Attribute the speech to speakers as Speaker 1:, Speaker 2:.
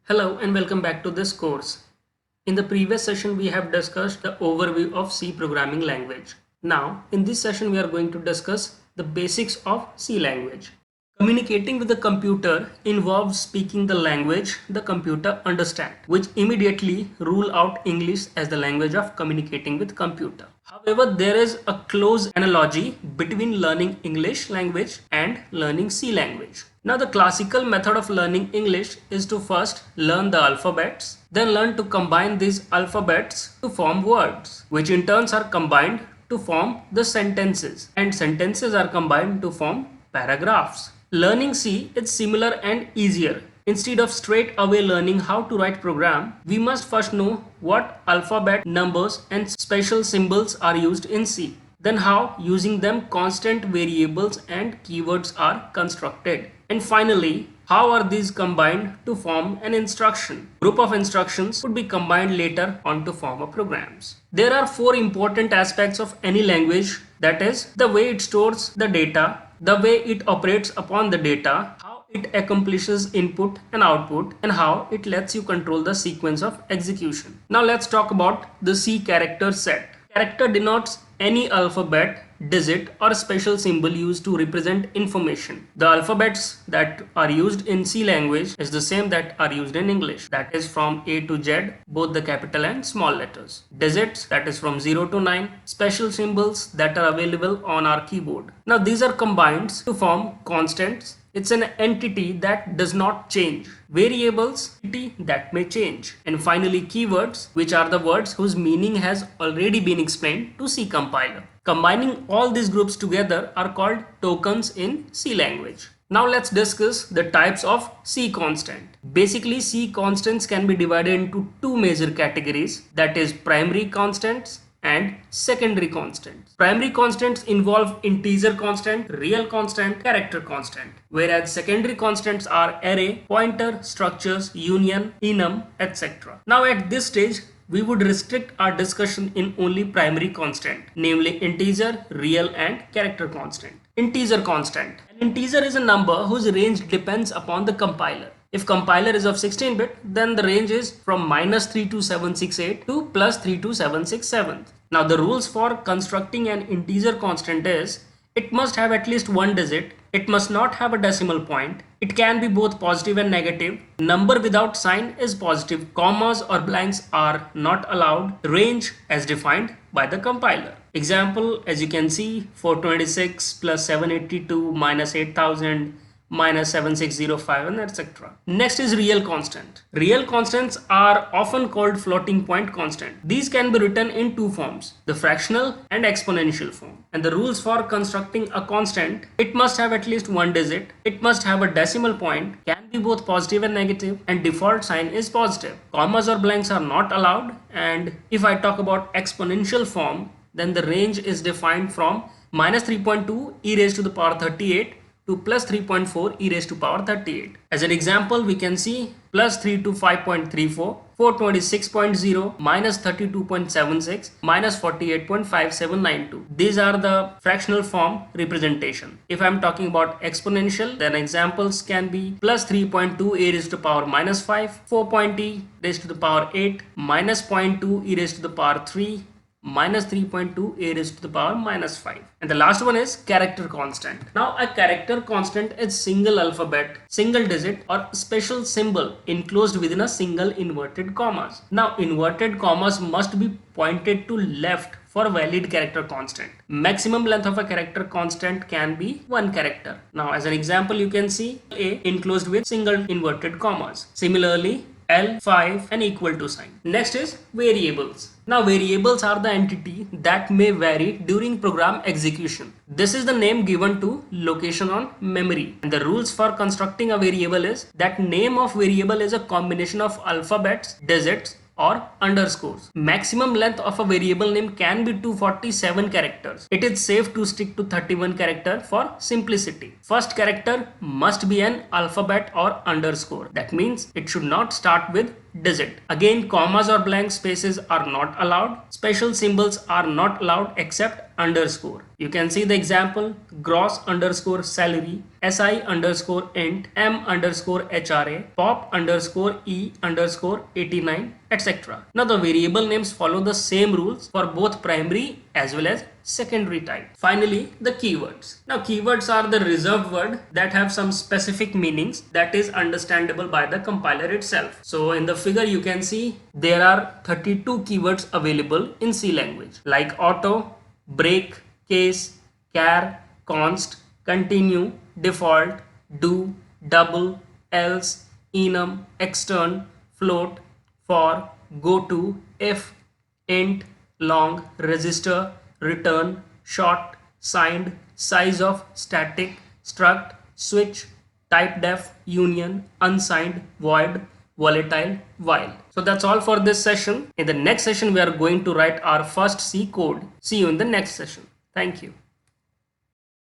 Speaker 1: Hello and welcome back to this course. In the previous session, we have discussed the overview of C programming language. Now, in this session, we are going to discuss the basics of C language. Communicating with the computer involves speaking the language the computer understands, which immediately rule out English as the language of communicating with computer. However, there is a close analogy between learning English language and learning C language. Now, the classical method of learning English is to first learn the alphabets, then learn to combine these alphabets to form words, which in turn are combined to form the sentences, and sentences are combined to form paragraphs. Learning C is similar and easier. Instead of straight away learning how to write program, we must first know what alphabet, numbers and special symbols are used in C. Then how using them constant variables and keywords are constructed. And finally, how are these combined to form an instruction? Group of instructions could be combined later on to form a programs. There are four important aspects of any language, that is the way it stores the data, the way it operates upon the data, how it accomplishes input and output, and how it lets you control the sequence of execution. Now let's talk about the C character set. Character denotes any alphabet, digit or special symbol used to represent information. The alphabets that are used in C language is the same that are used in English, that is from A to Z, both the capital and small letters. Digits, that is from 0 to 9. Special symbols that are available on our keyboard. Now these are combined to form constants. It's an entity that does not change. Variables, entity that may change. And finally keywords, which are the words whose meaning has already been explained to C compiler. Combining all these groups together are called tokens in C language. Now let's discuss the types of C constant. Basically, C constants can be divided into two major categories, that is primary constants and secondary constants. Primary constants involve integer constant, real constant, character constant, whereas secondary constants are array, pointer, structures, union, enum, etc. Now at this stage, we would restrict our discussion in only primary constant, namely integer, real and character constant. Integer constant. An integer is a number whose range depends upon the compiler. If compiler is of 16-bit, then the range is from -32768 to +32767. Now the rules for constructing an integer constant is, it must have at least one digit, it must not have a decimal point, it can be both positive and negative, number without sign is positive, commas or blanks are not allowed, range as defined by the compiler. Example, as you can see, 426 plus 782 minus 8000 minus 7605 and etc. Next is real constant. Real constants are often called floating point constant. These can be written in two forms, the fractional and exponential form. And the rules for constructing a constant, it must have at least one digit, it must have a decimal point, can be both positive and negative, and default sign is positive. Commas or blanks are not allowed. And if I talk about exponential form, then the range is defined from -3.2 e raised to the power 38 to +3.4 e raised to power 38. As an example, we can see +3 to 5.34, 426.0, -32.76, -48.5792. These are the fractional form representation. If I'm talking about exponential, then examples can be +3.2 e raised to the power -5, 4.e raised to the power 8, -0.2 e raised to the power 3, -3.2 e raised to the power -5. And the last one is character constant. Now a character constant is single alphabet, single digit or special symbol enclosed within a single inverted commas. Now inverted commas must be pointed to left for valid character constant. Maximum length of a character constant can be one character. Now as an example, you can see A enclosed with single inverted commas. Similarly, L, 5 and equal to sign. Next is variables. Now variables are the entity that may vary during program execution. This is the name given to location on memory. And the rules for constructing a variable is that name of variable is a combination of alphabets, digits or underscores. Maximum length of a variable name can be 247 characters. It is safe to stick to 31 character for simplicity. First character must be an alphabet or underscore. That means it should not start with digit. Again, commas or blank spaces are not allowed. Special symbols are not allowed except underscore. You can see the example: gross underscore salary, SI underscore int, M underscore HRA, pop underscore E underscore 89, etc. Now the variable names follow the same rules for both primary as well as secondary type. Finally, the keywords. Now keywords are the reserved word that have some specific meanings that is understandable by the compiler itself. So in the figure you can see there are 32 keywords available in C language, like auto, break, case, char, const, continue, default, do, double, else, enum, extern, float, for, goto, if, int, long, register, return, short, signed, size of, static, struct, switch, type def, union, unsigned, void, volatile, while. So that's all for this session. In the next session we are going to write our first C code. See you in the next session. Thank you.